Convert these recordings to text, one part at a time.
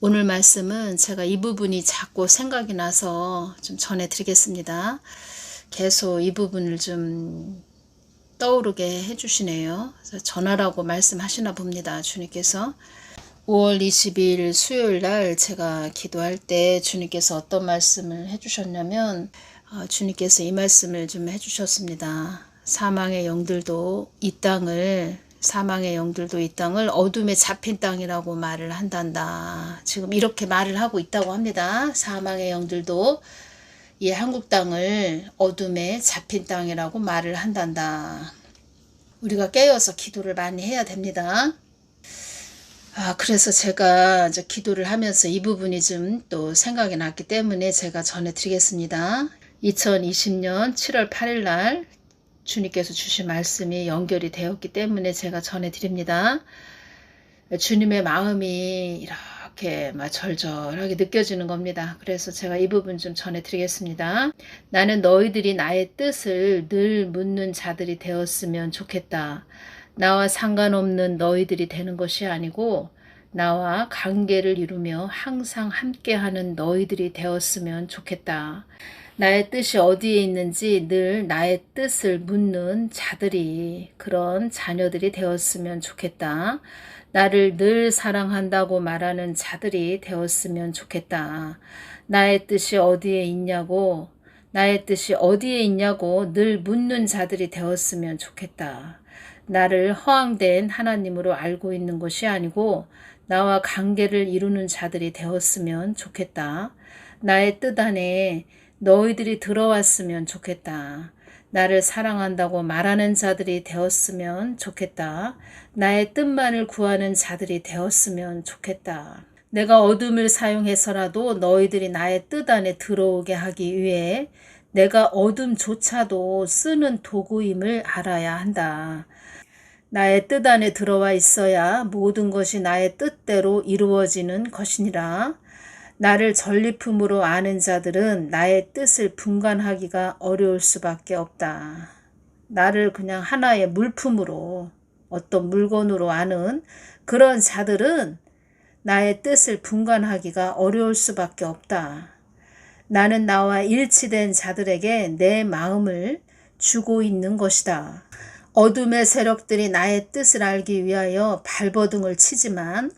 오늘 말씀은 제가 이 부분이 자꾸 생각이 나서 좀 전해드리겠습니다. 계속 이 부분을 좀 떠오르게 해주시네요. 그래서 전하라고 말씀하시나 봅니다. 주님께서 5월 22일 수요일 날 제가 기도할 때 주님께서 어떤 말씀을 해주셨냐면 주님께서 이 말씀을 좀 해주셨습니다. 사망의 영들도 이 땅을 어둠에 잡힌 땅이라고 말을 한단다. 지금 이렇게 말을 하고 있다고 합니다. 사망의 영들도 이 한국 땅을 어둠에 잡힌 땅이라고 말을 한단다. 우리가 깨어서 기도를 많이 해야 됩니다. 그래서 제가 이제 기도를 하면서 이 부분이 좀 또 생각이 났기 때문에 제가 전해드리겠습니다. 2020년 7월 8일 날 주님께서 주신 말씀이 연결이 되었기 때문에 제가 전해드립니다. 주님의 마음이 이렇게 막 절절하게 느껴지는 겁니다. 그래서 제가 이 부분 좀 전해드리겠습니다. 나는 너희들이 나의 뜻을 늘 묻는 자들이 되었으면 좋겠다. 나와 상관없는 너희들이 되는 것이 아니고 나와 관계를 이루며 항상 함께하는 너희들이 되었으면 좋겠다. 나의 뜻이 어디에 있는지 늘 나의 뜻을 묻는 자들이, 그런 자녀들이 되었으면 좋겠다. 나를 늘 사랑한다고 말하는 자들이 되었으면 좋겠다. 나의 뜻이 어디에 있냐고 늘 묻는 자들이 되었으면 좋겠다. 나를 허황된 하나님으로 알고 있는 것이 아니고 나와 관계를 이루는 자들이 되었으면 좋겠다. 나의 뜻 안에 너희들이 들어왔으면 좋겠다. 나를 사랑한다고 말하는 자들이 되었으면 좋겠다. 나의 뜻만을 구하는 자들이 되었으면 좋겠다. 내가 어둠을 사용해서라도 너희들이 나의 뜻 안에 들어오게 하기 위해 내가 어둠조차도 쓰는 도구임을 알아야 한다. 나의 뜻 안에 들어와 있어야 모든 것이 나의 뜻대로 이루어지는 것이니라. 나를 전리품으로 아는 자들은 나의 뜻을 분간하기가 어려울 수밖에 없다. 나를 그냥 하나의 물품으로, 어떤 물건으로 아는 그런 자들은 나의 뜻을 분간하기가 어려울 수밖에 없다. 나는 나와 일치된 자들에게 내 마음을 주고 있는 것이다. 어둠의 세력들이 나의 뜻을 알기 위하여 발버둥을 치지만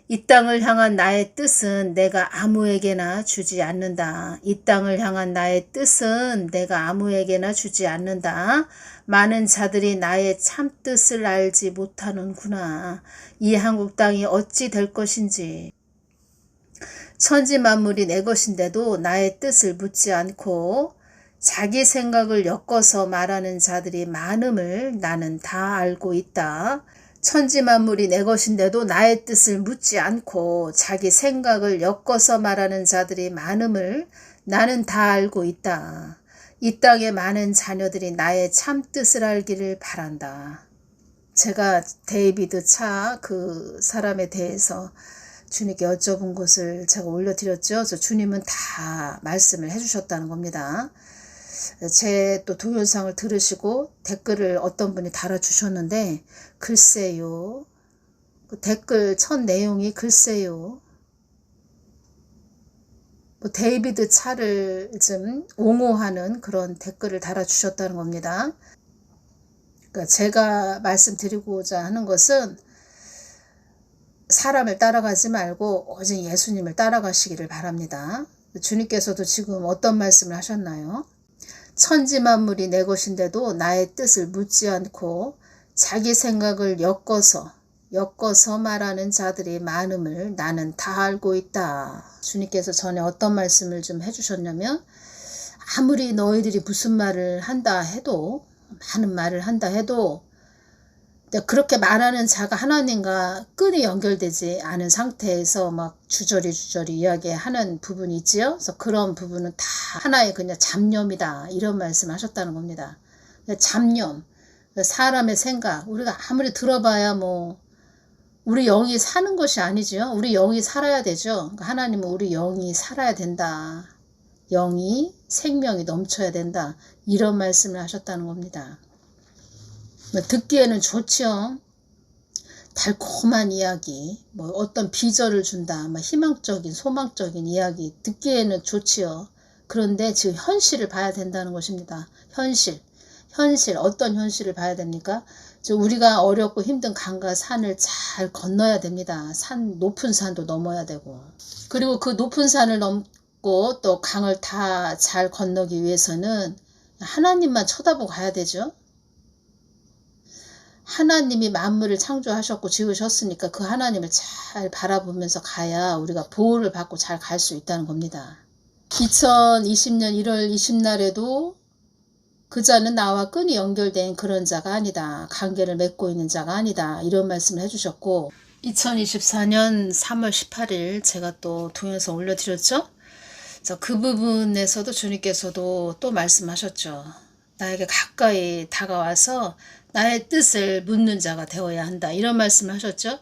이 땅을 향한 나의 뜻은 내가 아무에게나 주지 않는다. 이 땅을 향한 나의 뜻은 내가 아무에게나 주지 않는다. 많은 자들이 나의 참뜻을 알지 못하는구나. 이 한국 땅이 어찌 될 것인지. 천지 만물이 내 것인데도 나의 뜻을 묻지 않고 자기 생각을 엮어서 말하는 자들이 많음을 나는 다 알고 있다. 천지 만물이 내 것인데도 나의 뜻을 묻지 않고 자기 생각을 엮어서 말하는 자들이 많음을 나는 다 알고 있다. 이 땅의 많은 자녀들이 나의 참 뜻을 알기를 바란다. 제가 데이비드 차 그 사람에 대해서 주님께 여쭤본 것을 제가 올려드렸죠. 그래서 주님은 다 말씀을 해주셨다는 겁니다. 제 또 동영상을 들으시고 댓글을 어떤 분이 달아주셨는데, 글쎄요, 그 댓글 첫 내용이 글쎄요, 데이비드 차를 좀 옹호하는 그런 댓글을 달아주셨다는 겁니다. 그러니까 제가 말씀드리고자 하는 것은 사람을 따라가지 말고 오직 예수님을 따라가시기를 바랍니다. 주님께서도 지금 어떤 말씀을 하셨나요? 천지 만물이 내 것인데도 나의 뜻을 묻지 않고 자기 생각을 엮어서 말하는 자들이 많음을 나는 다 알고 있다. 주님께서 전에 어떤 말씀을 좀 해주셨냐면, 아무리 너희들이 무슨 말을 한다 해도, 많은 말을 한다 해도 그렇게 말하는 자가 하나님과 끈이 연결되지 않은 상태에서 막 주저리 이야기하는 부분이 있지요. 그래서 그런 부분은 다 하나의 그냥 잡념이다, 이런 말씀하셨다는 겁니다. 잡념, 사람의 생각, 우리가 아무리 들어봐야 우리 영이 사는 것이 아니죠. 우리 영이 살아야 되죠. 그러니까 하나님은 우리 영이 살아야 된다. 영이 생명이 넘쳐야 된다, 이런 말씀을 하셨다는 겁니다. 듣기에는 좋죠. 달콤한 이야기, 뭐 어떤 비전을 준다, 막 희망적인 소망적인 이야기 듣기에는 좋지요. 그런데 지금 현실을 봐야 된다는 것입니다. 현실 어떤 현실을 봐야 됩니까? 우리가 어렵고 힘든 강과 산을 잘 건너야 됩니다. 높은 산도 넘어야 되고, 그리고 그 높은 산을 넘고 또 강을 다 잘 건너기 위해서는 하나님만 쳐다보고 가야 되죠. 하나님이 만물을 창조하셨고 지으셨으니까 그 하나님을 잘 바라보면서 가야 우리가 보호를 받고 잘 갈 수 있다는 겁니다. 2020년 1월 20날에도 그 자는 나와 끈이 연결된 그런 자가 아니다. 관계를 맺고 있는 자가 아니다. 이런 말씀을 해주셨고, 2024년 3월 18일 제가 또 동영상 올려드렸죠. 그 부분에서도 주님께서도 또 말씀하셨죠. 나에게 가까이 다가와서 나의 뜻을 묻는 자가 되어야 한다. 이런 말씀을 하셨죠.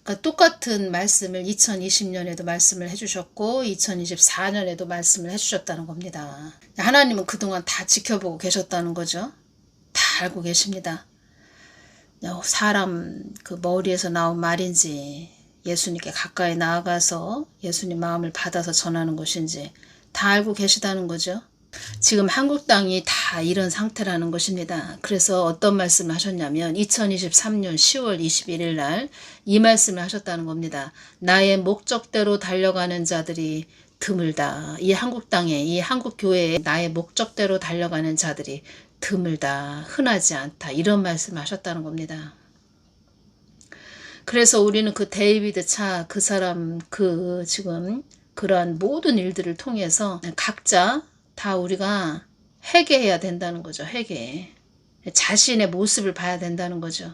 그러니까 똑같은 말씀을 2020년에도 말씀을 해주셨고 2024년에도 말씀을 해주셨다는 겁니다. 하나님은 그동안 다 지켜보고 계셨다는 거죠. 다 알고 계십니다. 사람 그 머리에서 나온 말인지 예수님께 가까이 나아가서 예수님 마음을 받아서 전하는 것인지 다 알고 계시다는 거죠. 지금 한국 땅이 다 이런 상태라는 것입니다. 그래서 어떤 말씀을 하셨냐면 2023년 10월 21일 날 이 말씀을 하셨다는 겁니다. 나의 목적대로 달려가는 자들이 드물다. 이 한국 땅에, 이 한국 교회에 나의 목적대로 달려가는 자들이 드물다. 흔하지 않다. 이런 말씀을 하셨다는 겁니다. 그래서 우리는 그 데이비드 차 그 사람 지금 그러한 모든 일들을 통해서 각자 다 우리가 회개해야 된다는 거죠. 회개. 자신의 모습을 봐야 된다는 거죠.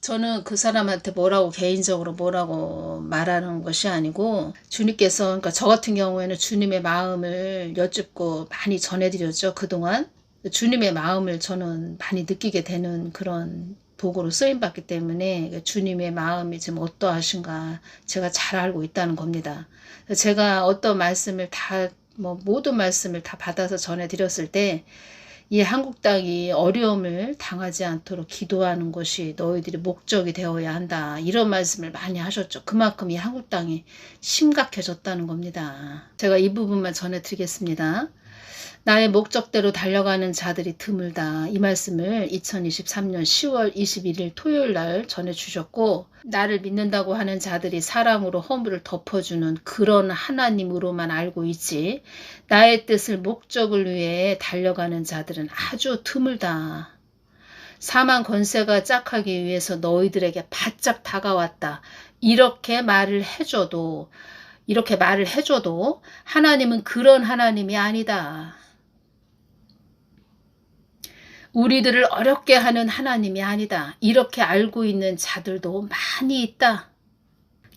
저는 그 사람한테 개인적으로 뭐라고 말하는 것이 아니고, 주님께서, 그러니까 저 같은 경우에는 주님의 마음을 여쭙고 많이 전해드렸죠. 그동안. 주님의 마음을 저는 많이 느끼게 되는 그런 도구로 쓰임받기 때문에 주님의 마음이 지금 어떠하신가 제가 잘 알고 있다는 겁니다. 제가 어떤 말씀을 모든 말씀을 다 받아서 전해드렸을 때, 이 한국 땅이 어려움을 당하지 않도록 기도하는 것이 너희들의 목적이 되어야 한다. 이런 말씀을 많이 하셨죠. 그만큼 이 한국 땅이 심각해졌다는 겁니다. 제가 이 부분만 전해드리겠습니다. 나의 목적대로 달려가는 자들이 드물다. 이 말씀을 2023년 10월 21일 토요일 날 전해주셨고, 나를 믿는다고 하는 자들이 사랑으로 허물을 덮어주는 그런 하나님으로만 알고 있지, 나의 뜻을 목적을 위해 달려가는 자들은 아주 드물다. 사망 권세가 짝하기 위해서 너희들에게 바짝 다가왔다. 이렇게 말을 해줘도 하나님은 그런 하나님이 아니다. 우리들을 어렵게 하는 하나님이 아니다. 이렇게 알고 있는 자들도 많이 있다.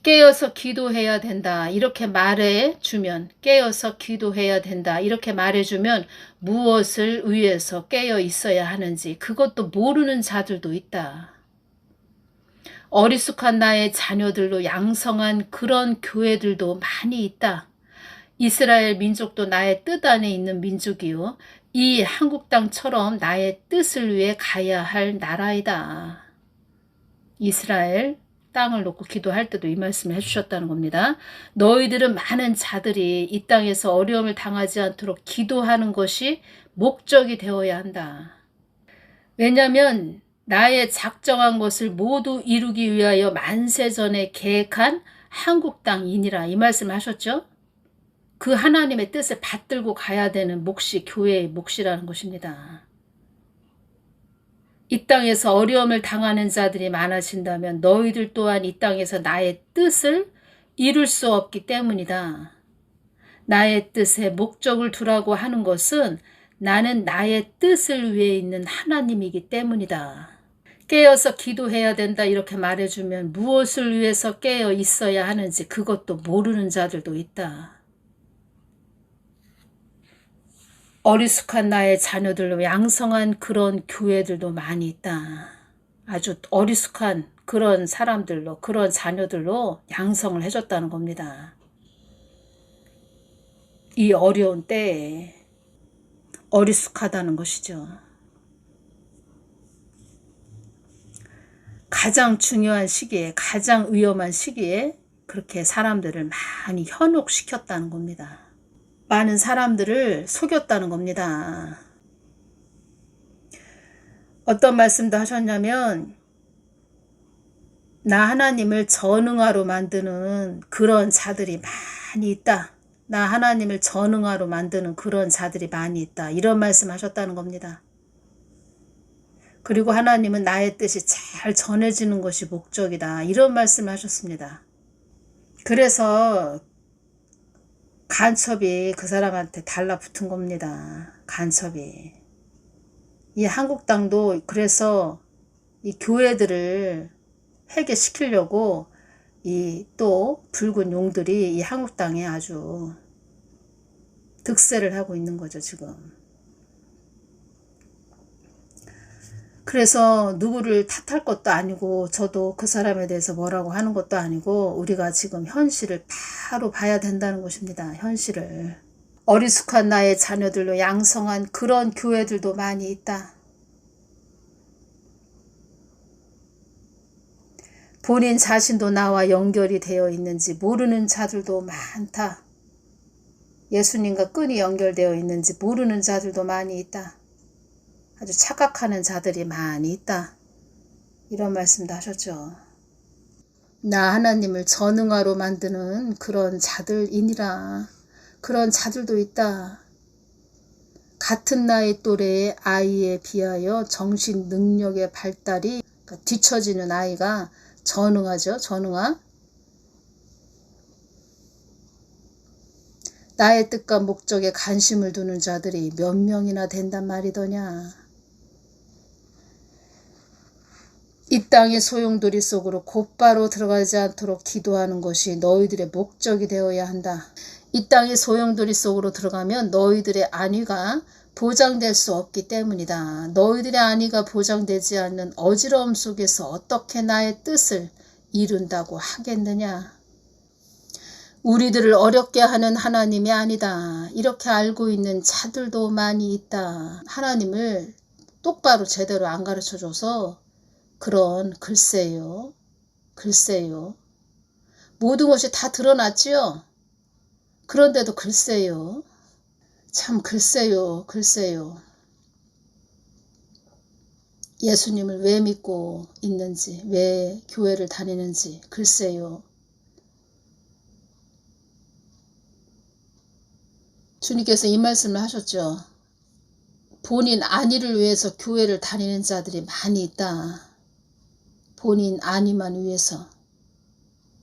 깨어서 기도해야 된다. 이렇게 말해주면, 깨어서 기도해야 된다. 이렇게 말해주면 무엇을 위해서 깨어 있어야 하는지 그것도 모르는 자들도 있다. 어리숙한 나의 자녀들로 양성한 그런 교회들도 많이 있다. 이스라엘 민족도 나의 뜻 안에 있는 민족이요. 이 한국 땅처럼 나의 뜻을 위해 가야 할 나라이다. 이스라엘 땅을 놓고 기도할 때도 이 말씀을 해주셨다는 겁니다. 너희들은 많은 자들이 이 땅에서 어려움을 당하지 않도록 기도하는 것이 목적이 되어야 한다. 왜냐하면 나의 작정한 것을 모두 이루기 위하여 만세전에 계획한 한국 땅이니라. 이 말씀을 하셨죠. 그 하나님의 뜻을 받들고 가야 되는 몫이 교회의 몫이라는 것입니다. 이 땅에서 어려움을 당하는 자들이 많아진다면 너희들 또한 이 땅에서 나의 뜻을 이룰 수 없기 때문이다. 나의 뜻에 목적을 두라고 하는 것은 나는 나의 뜻을 위해 있는 하나님이기 때문이다. 깨어서 기도해야 된다 이렇게 말해주면 무엇을 위해서 깨어 있어야 하는지 그것도 모르는 자들도 있다. 어리숙한 나의 자녀들로 양성한 그런 교회들도 많이 있다. 아주 어리숙한 그런 사람들로, 그런 자녀들로 양성을 해줬다는 겁니다. 이 어려운 때에 어리숙하다는 것이죠. 가장 중요한 시기에, 가장 위험한 시기에 그렇게 사람들을 많이 현혹시켰다는 겁니다. 많은 사람들을 속였다는 겁니다. 어떤 말씀도 하셨냐면 나 하나님을 전응하로 만드는 그런 자들이 많이 있다. 나 하나님을 전응하로 만드는 그런 자들이 많이 있다. 이런 말씀 하셨다는 겁니다. 그리고 하나님은 나의 뜻이 잘 전해지는 것이 목적이다. 이런 말씀을 하셨습니다. 그래서 간첩이 그 사람한테 달라붙은 겁니다. 간첩이. 이 한국 땅도 그래서 이 교회들을 회개시키려고 이 또 붉은 용들이 이 한국 땅에 아주 득세를 하고 있는 거죠, 지금. 그래서 누구를 탓할 것도 아니고 저도 그 사람에 대해서 뭐라고 하는 것도 아니고 우리가 지금 현실을 바로 봐야 된다는 것입니다. 현실을. 어리숙한 나의 자녀들로 양성한 그런 교회들도 많이 있다. 본인 자신도 나와 연결이 되어 있는지 모르는 자들도 많다. 예수님과 끈이 연결되어 있는지 모르는 자들도 많이 있다. 아주 착각하는 자들이 많이 있다. 이런 말씀도 하셨죠. 나 하나님을 전응하로 만드는 그런 자들이니라. 그런 자들도 있다. 같은 나이 또래의 아이에 비하여 정신 능력의 발달이 뒤처지는 아이가 전응하죠. 전응하. 나의 뜻과 목적에 관심을 두는 자들이 몇 명이나 된단 말이더냐. 이 땅의 소용돌이 속으로 곧바로 들어가지 않도록 기도하는 것이 너희들의 목적이 되어야 한다. 이 땅의 소용돌이 속으로 들어가면 너희들의 안위가 보장될 수 없기 때문이다. 너희들의 안위가 보장되지 않는 어지러움 속에서 어떻게 나의 뜻을 이룬다고 하겠느냐. 우리들을 어렵게 하는 하나님이 아니다. 이렇게 알고 있는 자들도 많이 있다. 하나님을 똑바로 제대로 안 가르쳐줘서 그런 글쎄요. 모든 것이 다 드러났지요. 그런데도 글쎄요. 참 글쎄요. 예수님을 왜 믿고 있는지, 왜 교회를 다니는지 글쎄요. 주님께서 이 말씀을 하셨죠. 본인 안위를 위해서 교회를 다니는 자들이 많이 있다. 본인 안위만 위해서.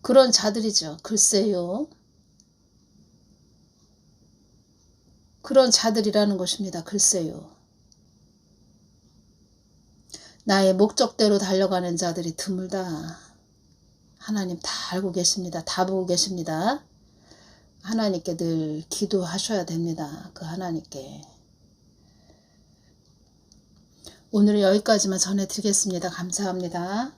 그런 자들이죠. 글쎄요. 그런 자들이라는 것입니다. 글쎄요. 나의 목적대로 달려가는 자들이 드물다. 하나님 다 알고 계십니다. 다 보고 계십니다. 하나님께 늘 기도하셔야 됩니다. 그 하나님께. 오늘은 여기까지만 전해드리겠습니다. 감사합니다.